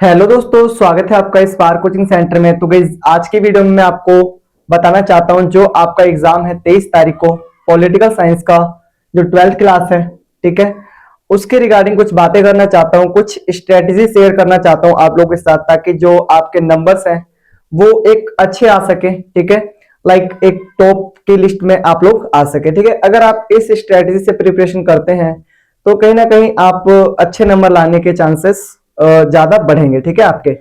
Hello दोस्तों, स्वागत है आपका इस स्पार्क कोचिंग सेंटर में। तो गाइस, आज की वीडियो में मैं आपको बताना चाहता हूं जो आपका एग्जाम है 23 तारीख को पॉलिटिकल साइंस का, जो 12th क्लास है, ठीक है, उसके रिगार्डिंग कुछ बातें करना चाहता हूं, कुछ स्ट्रेटेजी शेयर करना चाहता हूं आप लोगों के साथ, ताकि जो आपके नंबर्स हैं वो एक अच्छे आ सके, ठीक है, लाइक एक टॉप की लिस्ट में आप लोग आ सके, ठीक है। अगर आप इस स्ट्रेटेजी से प्रिपरेशन करते हैं तो कहीं ना कहीं आप अच्छे नंबर लाने के चांसेस ज्यादा बढ़ेंगे, ठीक है आपके।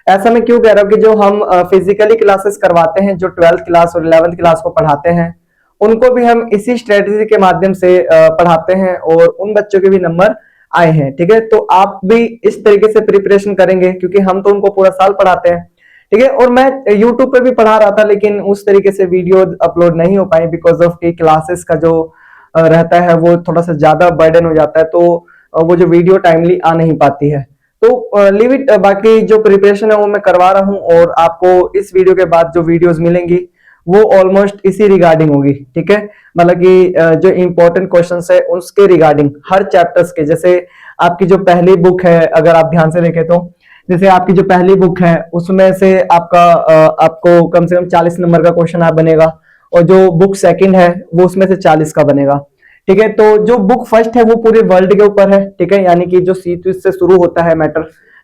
ऐसा मैं क्यों कह रहा हूँ कि जो हम फिजिकली क्लासेस करवाते हैं, जो 12th क्लास और 11th क्लास को पढ़ाते हैं, उनको भी हम इसी स्ट्रेटेजी के माध्यम से पढ़ाते हैं और उन बच्चों के भी नंबर आए हैं, ठीक है। तो आप भी इस तरीके से प्रिपरेशन करेंगे क्योंकि हम तो उनको पूरा साल पढ़ाते हैं, ठीक है। और मैं यूट्यूब पे भी पढ़ा रहा था, लेकिन उस तरीके से वीडियो अपलोड नहीं हो पाई बिकॉज ऑफ कि क्लासेस का जो रहता है वो थोड़ा सा ज्यादा बर्डन हो जाता है, तो वो जो वीडियो टाइमली आ नहीं पाती है। तो लीव इट, बाकी जो प्रिपरेशन है वो मैं करवा रहा हूँ और आपको इस वीडियो के बाद जो वीडियोस मिलेंगी वो ऑलमोस्ट इसी रिगार्डिंग होगी, ठीक है। मतलब कि जो इंपॉर्टेंट क्वेश्चंस है उसके रिगार्डिंग हर चैप्टर्स के, जैसे आपकी जो पहली बुक है, अगर आप ध्यान से देखें तो जैसे आपकी जो पहली बुक है उसमें से आपको कम से कम 40 नंबर का क्वेश्चन आप बनेगा, और जो बुक सेकंड है वो उसमें से 40 का बनेगा, ठीक है। तो जो बुक फर्स्ट है वो पूरे वर्ल्ड के ऊपर है, ठीक है, यानी कि जो सी से शुरू होता है मैटर,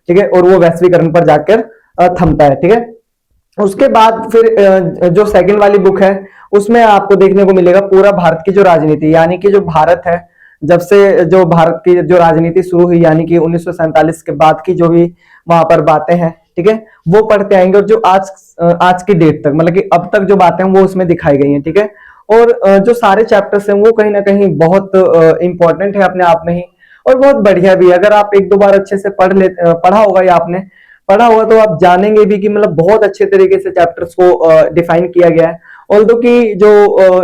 ठीक है, और वो वैश्वीकरण पर जाकर थमता है, ठीक है। उसके बाद फिर जो सेकंड वाली बुक है उसमें आपको देखने को मिलेगा पूरा भारत की जो राजनीति, यानी कि जो भारत है, जब से जो भारत की जो राजनीति शुरू हुई, यानी कि 1947 के बाद की जो भी वहां पर बातें हैं, ठीक है, वो पढ़ते आएंगे। और जो आज की डेट तक, मतलब कि अब तक जो बातें हैं वो उसमें दिखाई गई हैं, ठीक है। और जो सारे चैप्टर्स हैं वो कहीं ना कहीं बहुत इंपॉर्टेंट है अपने आप में ही, और बहुत बढ़िया भी है। अगर आप एक दो बार अच्छे से पढ़ा होगा या आपने पढ़ा होगा तो आप जानेंगे भी कि मतलब बहुत अच्छे तरीके से चैप्टर्स को डिफाइन किया गया है। ऑल्दो कि जो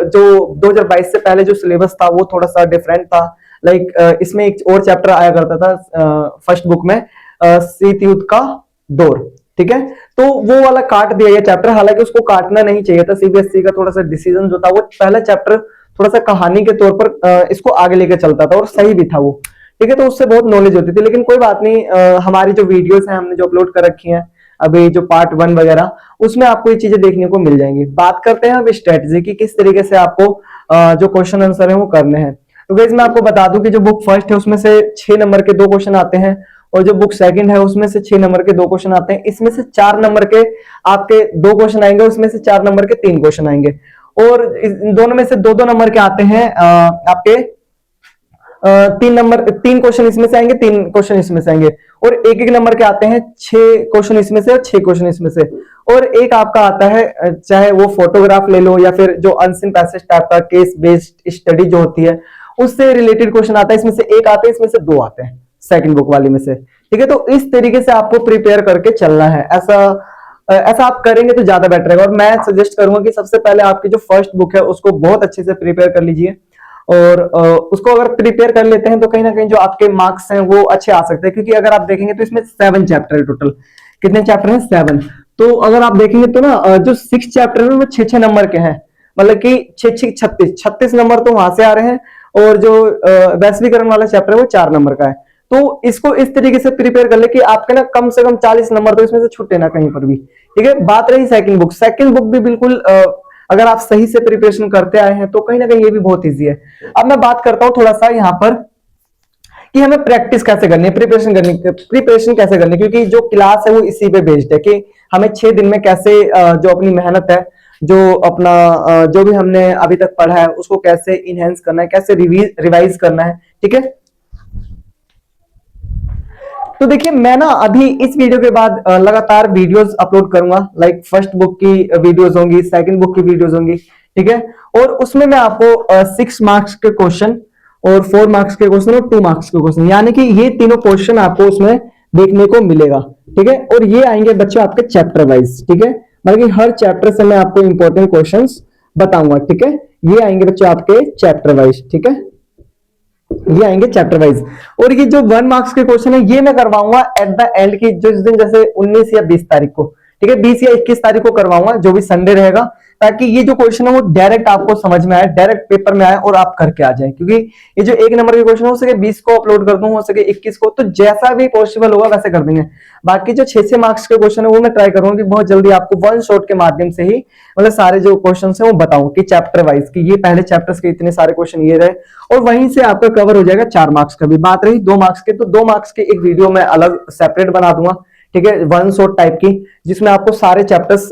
2022 से पहले जो सिलेबस था वो थोड़ा सा डिफरेंट था। लाइक इसमें एक और चैप्टर आया करता था फर्स्ट बुक में, शीत युद्ध का दौर, ठीक है। तो वो वाला काट दिया गया चैप्टर, हालांकि उसको काटना नहीं चाहिए था। सीबीएसई का थोड़ा सा डिसीजन जो था, वो पहला चैप्टर थोड़ा सा कहानी के तौर पर इसको आगे लेके चलता था और सही भी था वो, ठीक है। तो उससे बहुत नॉलेज होती थी, लेकिन कोई बात नहीं, हमारी जो वीडियोस हैं हमने जो अपलोड कर रखी हैं अभी, जो पार्ट 1 वगैरह, उसमें आपको ये चीजें देखने को मिल जाएंगी। बात करते हैं अब स्ट्रेटजी की, किस तरीके से आपको जो क्वेश्चन आंसर है वो करने हैं। तो गाइस, मैं आपको बता दूं कि जो बुक फर्स्ट है उसमें से 6 नंबर के 2 क्वेश्चन आते हैं, और जो बुक सेकंड है उसमें से 6 नंबर के 2 क्वेश्चन आते हैं। इसमें से 4 नंबर के आपके 2 क्वेश्चन आएंगे, उसमें से 4 नंबर के 3 क्वेश्चन आएंगे, और इन दोनों में से 2-2 नंबर के आते हैं आपके 3 क्वेश्चन इसमें से आएंगे, 3 क्वेश्चन इसमें से आएंगे, और एक एक नंबर के आते हैं 6 क्वेश्चन इसमें से और 6 क्वेश्चन इसमें से। और एक आपका आता है, चाहे वो फोटोग्राफ ले लो या फिर जो अनसीन पैसेज टाइप का केस बेस्ड स्टडी जो होती है उससे रिलेटेड क्वेश्चन आता है। इसमें से एक आते हैं, इसमें से 2 आते हैं सेकंड बुक वाली में से, ठीक है। तो इस तरीके से आपको प्रिपेयर करके चलना है। ऐसा आप करेंगे तो ज्यादा बेटर रहेगा। और मैं सजेस्ट करूंगा कि सबसे पहले आपकी जो फर्स्ट बुक है उसको बहुत अच्छे से प्रिपेयर कर लीजिए, और उसको अगर प्रिपेयर कर लेते हैं तो कहीं ना कहीं जो आपके मार्क्स हैं वो अच्छे आ सकते हैं। क्योंकि अगर आप देखेंगे तो इसमें 7 चैप्टर है टोटल। कितने चैप्टर हैं? 7। तो अगर आप देखेंगे तो ना, जो 6 चैप्टर है वो 6-6 नंबर के हैं, मतलब कि 6-6 36 नंबर तो वहां से आ रहे हैं, और जो वैश्वीकरण वाला चैप्टर है वो 4 नंबर का है। तो इसको इस तरीके से प्रिपेयर कर ले कि आपके ना कम से कम 40 नंबर तो इसमें से छूटे ना कहीं पर भी, ठीक है। बात रही सेकंड बुक भी बिल्कुल अगर आप सही से प्रिपरेशन करते आए हैं तो कहीं ना कहीं ये भी बहुत इजी है। अब मैं बात करता हूं थोड़ा सा यहाँ पर कि हमें प्रैक्टिस कैसे करनी है, प्रिपरेशन कैसे करनी है, क्योंकि जो क्लास है वो इसी पे बेस्ड है कि हमें 6 दिन में कैसे जो अपनी मेहनत है, जो अपना जो भी हमने अभी तक पढ़ा है उसको कैसे इनहेंस करना है, कैसे रिवाइज करना है, ठीक है। तो देखिए, मैं ना अभी इस वीडियो के बाद लगातार वीडियोस अपलोड करूंगा। लाइक फर्स्ट बुक की वीडियोस होंगी, सेकंड बुक की वीडियोस होंगी, ठीक है। और उसमें मैं आपको 6 मार्क्स के क्वेश्चन और 4 मार्क्स के क्वेश्चन और 2 मार्क्स के क्वेश्चन, यानी कि ये तीनों क्वेश्चन आपको उसमें देखने को मिलेगा, ठीक है। और ये आएंगे बच्चों आपके चैप्टर वाइज, ठीक है, मतलब कि हर चैप्टर से मैं आपको इंपॉर्टेंट क्वेश्चन बताऊंगा, ठीक है। ये आएंगे बच्चों आपके चैप्टर वाइज, ठीक है, ये आएंगे चैप्टर वाइज। और ये जो 1 मार्क्स के क्वेश्चन है ये मैं करवाऊंगा एट द एंड की, जिस दिन जैसे 19 या 20 तारीख को, ठीक है, 20 या 21 तारीख को करवाऊंगा, जो भी संडे रहेगा ताकि ये जो क्वेश्चन है वो डायरेक्ट आपको समझ में आए, डायरेक्ट पेपर में आए और आप करके आ जाए। क्योंकि ये जो 1 नंबर के क्वेश्चन हो सके 20 को अपलोड कर दूं, हो सके 21 को, तो जैसा भी पॉसिबल होगा वैसे कर देंगे। बाकी जो 6 मार्क्स के क्वेश्चन है वो मैं ट्राई करूंगा कि बहुत जल्दी आपको वन शॉट के माध्यम से ही मतलब सारे जो क्वेश्चन है वो बताऊं कि चैप्टर वाइज कि ये पहले चैप्टर्स के इतने सारे क्वेश्चन ये रहे, और वहीं से आपका कवर हो जाएगा 4 मार्क्स का भी। बात रही 2 मार्क्स के, तो 2 मार्क्स के एक वीडियो मैं अलग सेपरेट बना दूंगा, ठीक है, वन शॉट टाइप की, जिसमें आपको सारे चैप्टर्स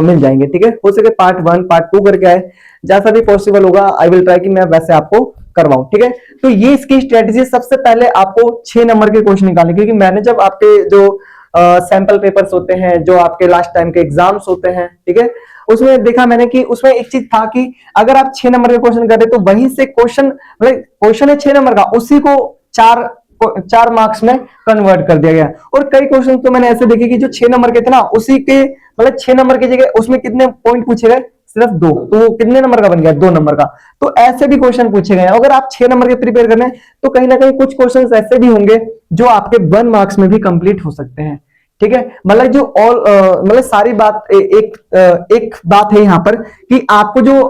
मिल जाएंगे। ठीक है, हो सके पार्ट 1 पार्ट 2 करके आए, जैसा भी पॉसिबल होगा आई विल ट्राई कि मैं वैसे आपको करवाऊं। ठीक है, तो ये इसकी स्ट्रेटेजी, सबसे पहले आपको 6 नंबर के क्वेश्चन निकालने, क्योंकि मैंने जब आपके जो सैंपल पेपर्स होते हैं, जो आपके लास्ट टाइम के एग्जाम्स होते हैं, ठीक है, उसमें देखा मैंने कि उसमें एक चीज था कि अगर आप 6 नंबर के क्वेश्चन कर रहे तो वहीं से क्वेश्चन, मतलब क्वेश्चन है 6 नंबर का, उसी को 4 मार्क्स में कन्वर्ट कर दिया गया। और कई क्वेश्चन तो मैंने ऐसे देखे कि जो 6 नंबर के थे ना, उसी के मतलब 6 नंबर की जगह उसमें कितने पॉइंट पूछे गए, सिर्फ 2, तो वो कितने नंबर का बन गया, 2 नंबर का। तो ऐसे भी क्वेश्चन पूछे गए। अगर आप 6 नंबर के प्रिपेयर कर रहे हैं तो कहीं ना कहीं कुछ क्वेश्चन ऐसे भी होंगे जो आपके 1 मार्क्स में भी कंप्लीट हो सकते हैं। ठीक है, मतलब जो ऑल मतलब सारी बात एक बात है यहाँ पर कि आपको जो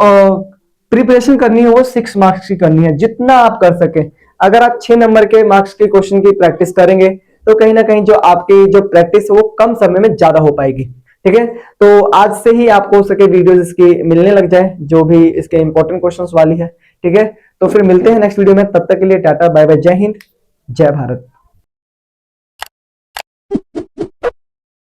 प्रिपरेशन करनी है वो 6 मार्क्स की करनी है, जितना आप कर सके। अगर आप 6 नंबर के मार्क्स के क्वेश्चन की प्रैक्टिस करेंगे तो कहीं ना कहीं जो आपकी जो प्रैक्टिस है वो कम समय में ज्यादा हो पाएगी। ठीक है, तो आज से ही आपको हो सके वीडियोस इसकी मिलने लग जाए, जो भी इसके इंपॉर्टेंट क्वेश्चंस वाली है। ठीक है, तो फिर मिलते हैं नेक्स्ट वीडियो में, तब तक के लिए टाटा बाय बाय, जय हिंद जय भारत।